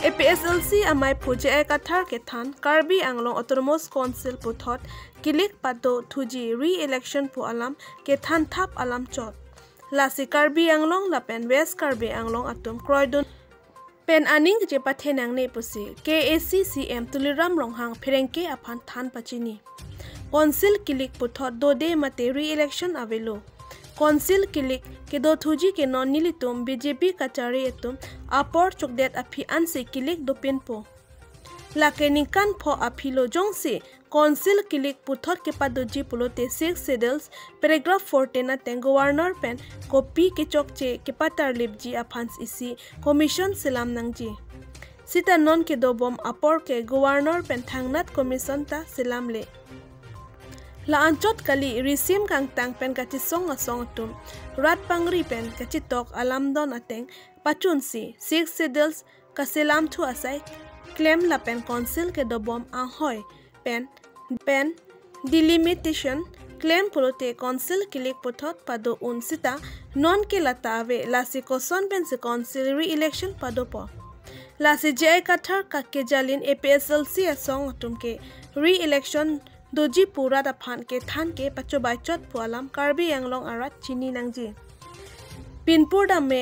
APHLC amai phuje ai kathar ke than Karbi Anglong Autonomous Council puthot kilik pado thuji re-election pu alam ke than thap alam chot lasi Karbi Anglong lapen West Karbi Anglong atum Croydon pen aning je pathenang ne pusi KAAC CM Tuliram Ronghang pherengke aphan than pachini council kilik puthot dode mate re-election avelo council kilik ke do thuji ke non nilitum BJP kachari etum apor chokdet aphi anse kilik dopin po lakeninkan pho aphilo jongse council kilik puthot ke padoji pulote 6 sedals paragraph 14 na teng governor pen copy ke chokche ke patar libji aphans isi commission selam nangji sita non ke dobom apor ke governor pen thangnat commission ta selam le la anchot kali risim kang tang pen kachi song asong tum rat pangri pen kachi tok alam don ateng pachun si 6 sedals kaselam thu asai claim la pen council ke dobom ahoy pen delimitation claim pulote council kilik puthot pado un sita non ke lata ave lasi koson pen se council re-election pado po lasi jai kathar ka ke jalin APHLC asong tum ke re-election doji pura da phan ke than ke pachobai chot pualam Karbi Anglong arat chini nangji pinpur da me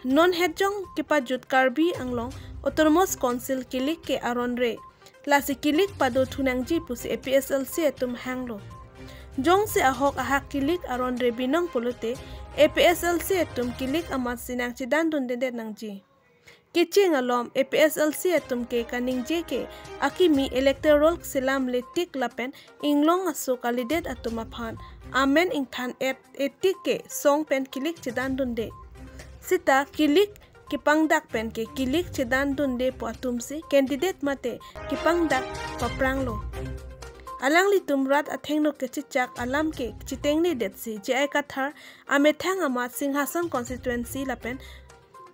non hejong ke pajut Karbi Anglong Autonomous Council kilik ke aron re lasi kilik pado thunangji pusi APHLC etum hanglo jong se ahok ahak kilik aron re binong polote APHLC etum kilik amat sinang chidan dun de nangji Kiching alom APHLC atum ke kaningje ke akimi electoral selam letik lapen inglong aso kalidet atum aphan amen ingthan etik ke song pen kilik chidan dunde sita kilik kipangdak pen ke kilik chidan dunde po atum se candidate mate kipangdak papranglo alang li tumrat athengno ke chichak alam ke chitengni detsi je kathar amethang amat singhasan constituency lapen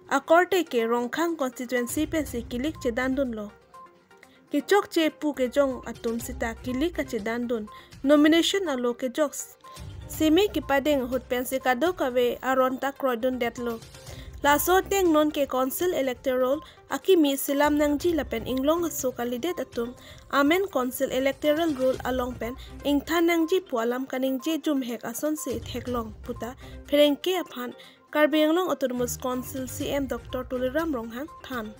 akorte ke Ronghang constituency pe se kilik chedandun lo kichok che puke jong atum sita kilik chedandun nomination alo ke joks sime ki padeng hot pen se kado kave aron ta Croydon detlo la so teng non ke council electoral akimi silam nangji lapen inglong so kalidet atum amen council electoral rule along pen ingthan nangji pualam kaningje jum hek ason se theklong puta pherengke aphan Karbi Anglong Autonomous Council CM Dr. Tuliram Ronghang Than